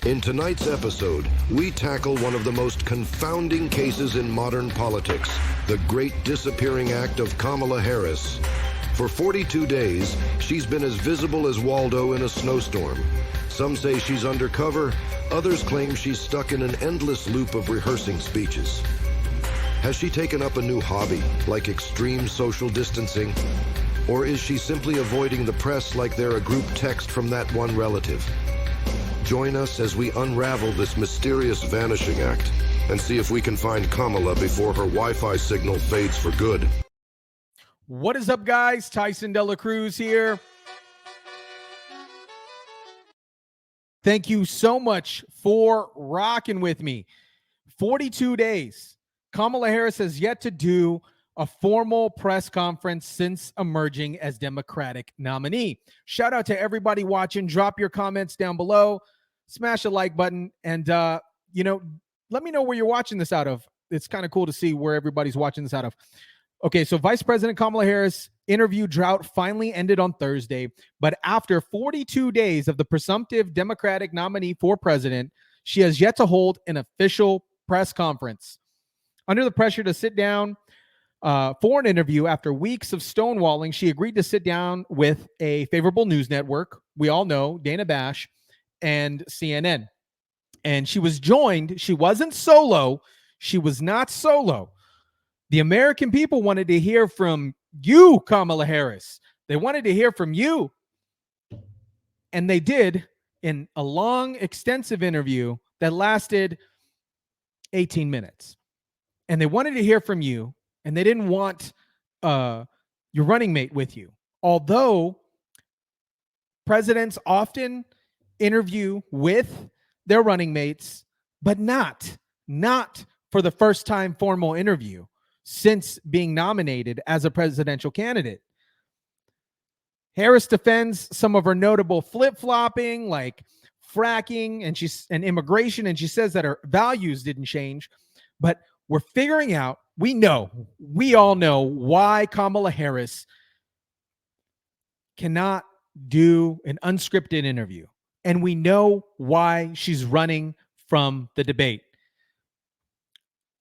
In tonight's episode, we tackle one of the most confounding cases in modern politics, the great disappearing act of Kamala Harris. For 42 days, she's been as visible as Waldo in a snowstorm. Some say she's undercover, others claim she's stuck in an endless loop of rehearsing speeches. Has she taken up a new hobby, like extreme social distancing? Or is she simply avoiding the press like they're a group text from that one relative? Join us as we unravel this mysterious vanishing act and see if we can find Kamala before her Wi-Fi signal fades for good. What is up, guys? Tyson Dela Cruz here. Thank you so much for rocking with me. 42 days. Kamala Harris has yet to do a formal press conference since emerging as Democratic nominee. Shout out to everybody watching. Drop your comments down below. Smash a like button. And, let me know where you're watching this out of. It's kind of cool to see where everybody's watching this out of. Okay, so Vice President Kamala Harris' interview drought finally ended on Thursday. But after 42 days of the presumptive Democratic nominee for president, she has yet to hold an official press conference. Under the pressure to sit down for an interview after weeks of stonewalling, she agreed to sit down with a favorable news network. We all know, Dana Bash and CNN. And she was joined. She wasn't solo. She was not solo. The American people wanted to hear from you, Kamala Harris. They wanted to hear from you. And they did in a long, extensive interview that lasted 18 minutes. And they wanted to hear from you. And they didn't want your running mate with you. Although presidents often interview with their running mates, but not for the first time formal interview since being nominated as a presidential candidate. Harris defends some of her notable flip-flopping, like fracking and immigration, and she says that her values didn't change. But we're figuring out, we all know why Kamala Harris cannot do an unscripted interview. And we know why she's running from the debate.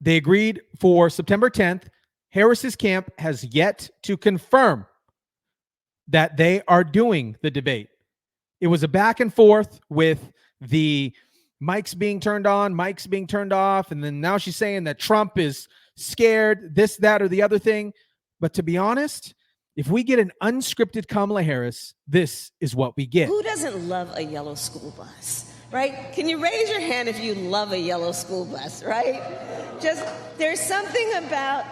They agreed for September 10th. Harris's camp has yet to confirm that they are doing the debate. It was a back and forth with the mics being turned on, mics being turned off, and then now she's saying that Trump is scared, this, that, or the other thing. But to be honest, if we get an unscripted Kamala Harris, this is what we get. Who doesn't love a yellow school bus, right? Can you raise your hand if you love a yellow school bus, right? Just, there's something about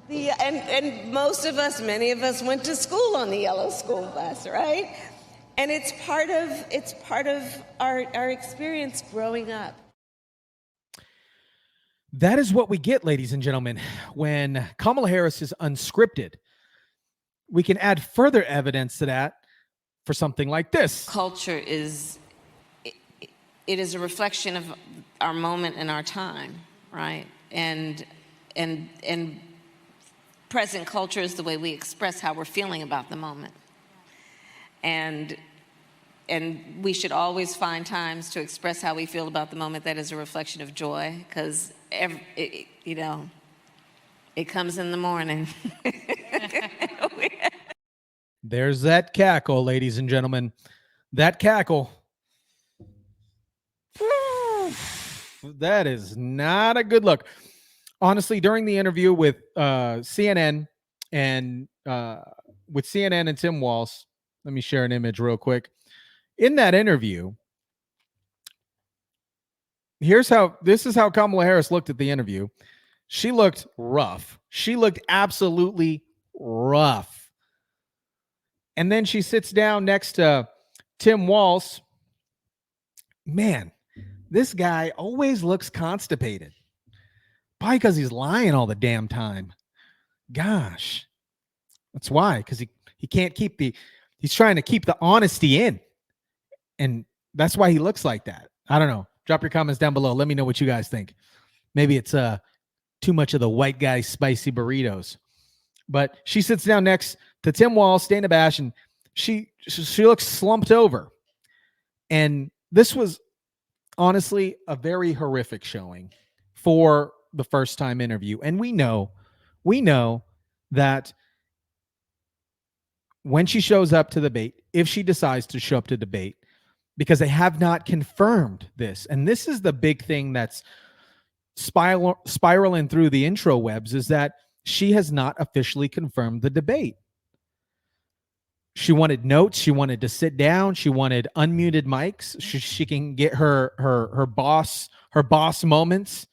and most of us, many of us went to school on the yellow school bus, right? And it's part of our experience growing up. That is what we get, ladies and gentlemen, when Kamala Harris is unscripted. We can add further evidence to that for something like this. Culture is a reflection of our moment and our time, right? And present culture is the way we express how we're feeling about the moment. And we should always find times to express how we feel about the moment that is a reflection of joy, because it comes in the morning. There's that cackle, ladies and gentlemen. That cackle. That is not a good look. Honestly, during the interview with CNN and Tim Walz, let me share an image real quick. In that interview, this is how Kamala Harris looked at the interview. She looked rough. She looked absolutely rough. And then she sits down next to Tim Walz. Man, this guy always looks constipated. Probably because he's lying all the damn time. Gosh. That's why, because he can't he's trying to keep the honesty in. And that's why he looks like that. I don't know. Drop your comments down below. Let me know what you guys think. Maybe it's too much of the white guy spicy burritos. But she sits down next to Tim Walz, Dana Bash, and she looks slumped over. And this was honestly, a very horrific showing for the first time interview. And we know that when she shows up to debate, if she decides to show up to debate, because they have not confirmed this, and this is the big thing that's spiraling through the intro webs, is that she has not officially confirmed the debate. She wanted notes. She wanted to sit down. She wanted unmuted mics. She can get her boss moments,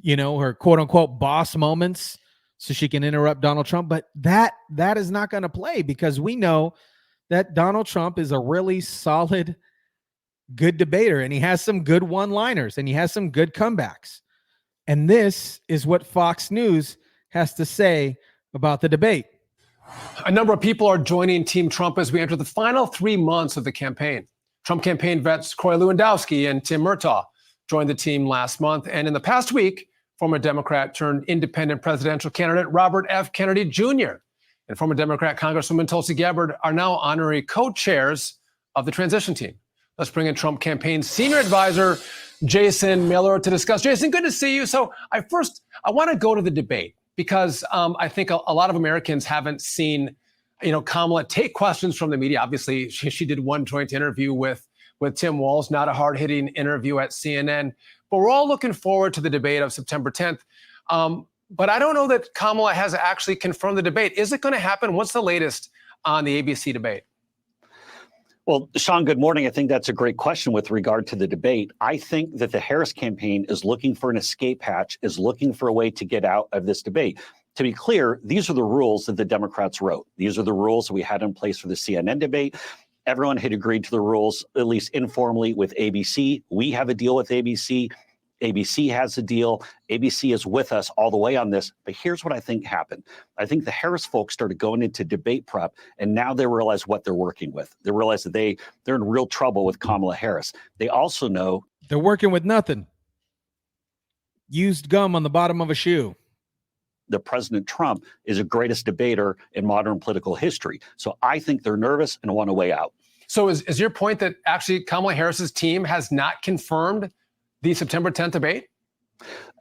her quote unquote boss moments, so she can interrupt Donald Trump. But that is not going to play, because we know that Donald Trump is a really solid, good debater, and he has some good one-liners, and he has some good comebacks. And this is what Fox News has to say about the debate. A number of people are joining Team Trump as we enter the final 3 months of the campaign. Trump campaign vets Corey Lewandowski and Tim Murtaugh joined the team last month. And in the past week, former Democrat turned independent presidential candidate Robert F. Kennedy Jr. and former Democrat Congresswoman Tulsi Gabbard are now honorary co-chairs of the transition team. Let's bring in Trump campaign senior advisor Jason Miller to discuss. Jason, good to see you. So I want to go to the debate, because I think a lot of Americans haven't seen, Kamala take questions from the media. Obviously, she did one joint interview with Tim Walz, not a hard-hitting interview at CNN. But we're all looking forward to the debate of September 10th. But I don't know that Kamala has actually confirmed the debate. Is it going to happen? What's the latest on the ABC debate? Well, Sean, good morning. I think that's a great question with regard to the debate. I think that the Harris campaign is looking for an escape hatch, is looking for a way to get out of this debate. To be clear, these are the rules that the Democrats wrote. These are the rules that we had in place for the CNN debate. Everyone had agreed to the rules, at least informally, with ABC. We have a deal with ABC. ABC has a deal. ABC is with us all the way on this. But here's what I think happened. I think the Harris folks started going into debate prep, and now they realize what they're working with. They realize that they're in real trouble with Kamala Harris. They also know they're working with nothing. Used gum on the bottom of a shoe. that President Trump is the greatest debater in modern political history. So I think they're nervous and want a way out. So is your point that actually Kamala Harris's team has not confirmed the September 10th debate?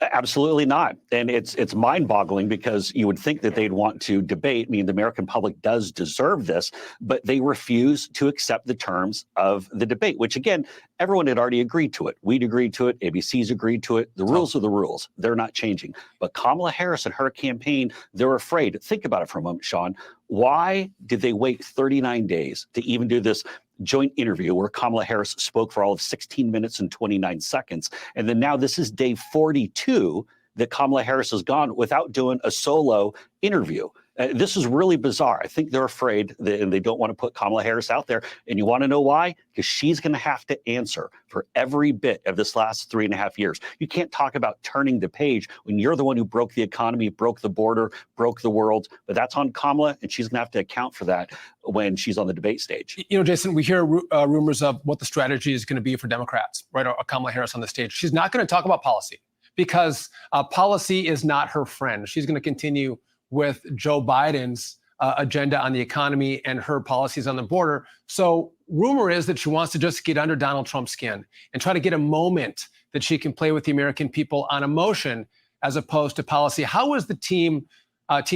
Absolutely not. And it's mind-boggling, because you would think that they'd want to debate. I mean, the American public does deserve this, but they refuse to accept the terms of the debate, which, again, everyone had already agreed to it. We'd agreed to it. ABC's agreed to it. The rules are the rules. They're not changing. But Kamala Harris and her campaign, they're afraid. Think about it for a moment, Sean. Why did they wait 39 days to even do this joint interview where Kamala Harris spoke for all of 16 minutes and 29 seconds? And then now this is day 42 that Kamala Harris has gone without doing a solo interview. This is really bizarre. I think they're afraid and they don't want to put Kamala Harris out there. And you want to know why? Because she's going to have to answer for every bit of this last 3.5 years. You can't talk about turning the page when you're the one who broke the economy, broke the border, broke the world. But that's on Kamala, and she's going to have to account for that when she's on the debate stage. Jason, we hear rumors of what the strategy is going to be for Democrats, right? Or Kamala Harris on the stage. She's not going to talk about policy, because policy is not her friend. She's going to continue with Joe Biden's agenda on the economy and her policies on the border. So rumor is that she wants to just get under Donald Trump's skin and try to get a moment that she can play with the American people on emotion as opposed to policy. How is the team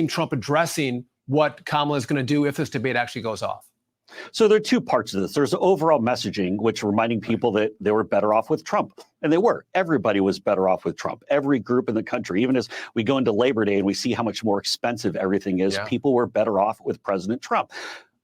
Trump addressing what Kamala is going to do if this debate actually goes off? So there are two parts of this. There's the overall messaging, which reminding people that they were better off with Trump. And they were. Everybody was better off with Trump. Every group in the country, even as we go into Labor Day and we see how much more expensive everything is, people were better off with President Trump.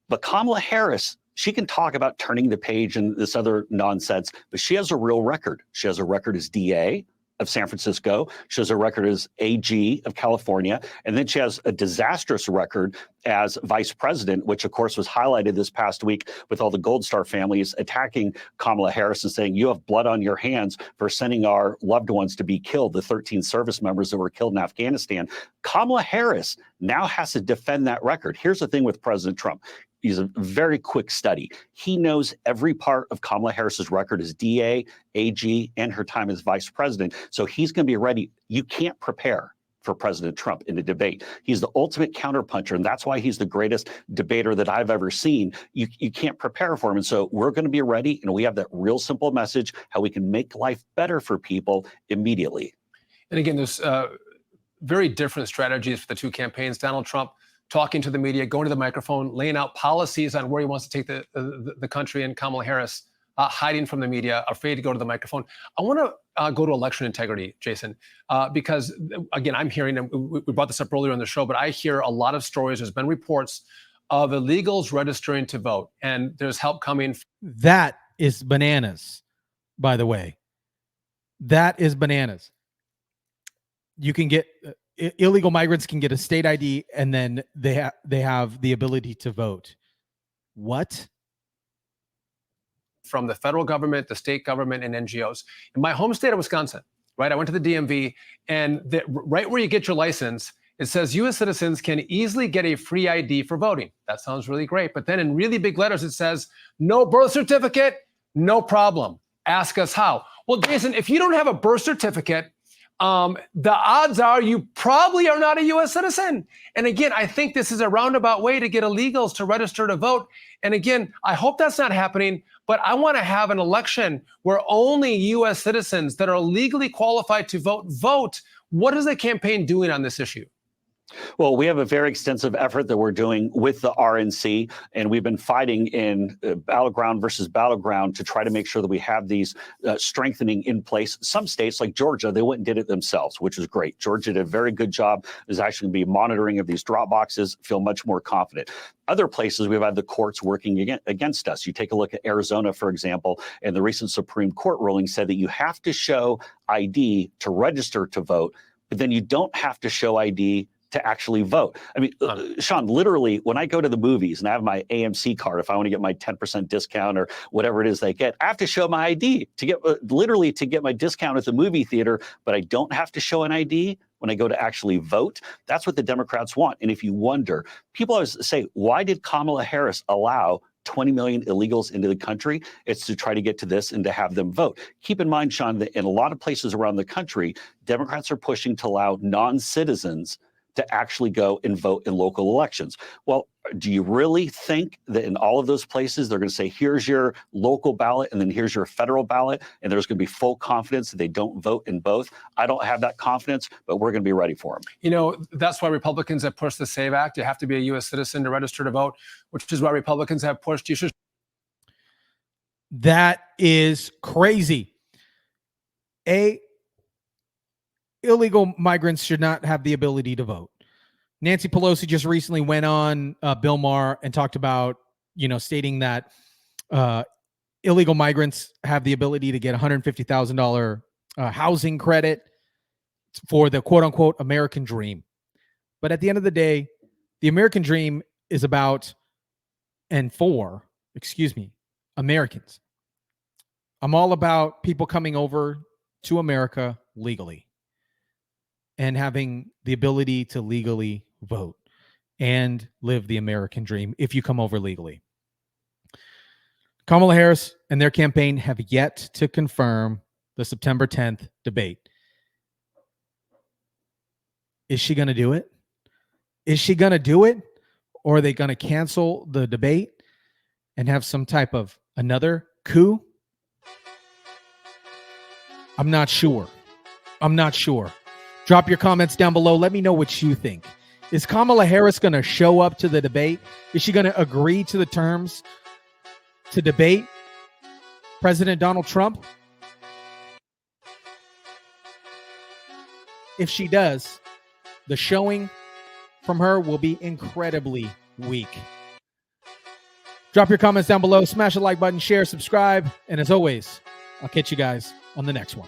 But Kamala Harris, she can talk about turning the page and this other nonsense, but she has a real record. She has a record as DA of San Francisco. She has a record as AG of California. And then she has a disastrous record as vice president, which of course was highlighted this past week with all the Gold Star families attacking Kamala Harris and saying, you have blood on your hands for sending our loved ones to be killed, the 13 service members that were killed in Afghanistan. Kamala Harris now has to defend that record. Here's the thing with President Trump. He's a very quick study. He knows every part of Kamala Harris's record as DA, AG, and her time as vice president. So he's going to be ready. You can't prepare for President Trump in a debate. He's the ultimate counterpuncher, and that's why he's the greatest debater that I've ever seen. You can't prepare for him. And so we're going to be ready, and we have that real simple message, how we can make life better for people immediately. And again, there's very different strategies for the two campaigns. Donald Trump talking to the media, going to the microphone, laying out policies on where he wants to take the country, and Kamala Harris hiding from the media, afraid to go to the microphone. I want to go to election integrity, Jason, because, again, I'm hearing, and we brought this up earlier in the show, but I hear a lot of stories. There's been reports of illegals registering to vote, and there's help coming. That is bananas, by the way. That is bananas. You can get illegal migrants can get a state ID, and then they have the ability to vote. What? From the federal government, the state government, and NGOs. In my home state of Wisconsin, right, I went to the DMV, and right where you get your license, it says U.S. citizens can easily get a free ID for voting. That sounds really great. But then in really big letters, it says, no birth certificate, no problem. Ask us how. Well, Jason, if you don't have a birth certificate, the odds are you probably are not a U.S. citizen. And again, I think this is a roundabout way to get illegals to register to vote. And again, I hope that's not happening, but I want to have an election where only U.S. citizens that are legally qualified to vote. What is the campaign doing on this issue? Well, we have a very extensive effort that we're doing with the RNC, and we've been fighting in battleground versus battleground to try to make sure that we have these strengthening in place. Some states like Georgia, they went and did it themselves, which is great. Georgia did a very good job. There's actually going to be monitoring of these drop boxes, feel much more confident. Other places, we've had the courts working against us. You take a look at Arizona, for example, and the recent Supreme Court ruling said that you have to show ID to register to vote, but then you don't have to show ID to actually vote. I mean, Sean, literally, when I go to the movies and I have my AMC card, if I want to get my 10% discount or whatever it is they get, I have to show my ID to get literally to get my discount at the movie theater, but I don't have to show an ID when I go to actually vote. That's what the Democrats want. And if you wonder, people always say, why did Kamala Harris allow 20 million illegals into the country? It's to try to get to this and to have them vote. Keep in mind, Sean, that in a lot of places around the country, Democrats are pushing to allow non-citizens to actually go and vote in local elections. Well, do you really think that in all of those places, they're going to say, here's your local ballot, and then here's your federal ballot, and there's going to be full confidence that they don't vote in both? I don't have that confidence, but we're going to be ready for them. You know, that's why Republicans have pushed the SAVE Act. You have to be a U.S. citizen to register to vote, which is why Republicans have pushed you should. That is crazy. Illegal migrants should not have the ability to vote. Nancy Pelosi just recently went on Bill Maher and talked about, stating that illegal migrants have the ability to get $150,000 housing credit for the quote unquote American dream. But at the end of the day, the American dream is about Americans. I'm all about people coming over to America legally and having the ability to legally vote and live the American dream if you come over legally. Kamala Harris and their campaign have yet to confirm the September 10th debate. Is she going to do it? Is she going to do it? Or are they going to cancel the debate and have some type of another coup? I'm not sure. Drop your comments down below. Let me know what you think. Is Kamala Harris going to show up to the debate? Is she going to agree to the terms to debate President Donald Trump? If she does, the showing from her will be incredibly weak. Drop your comments down below. Smash the like button, share, subscribe. And as always, I'll catch you guys on the next one.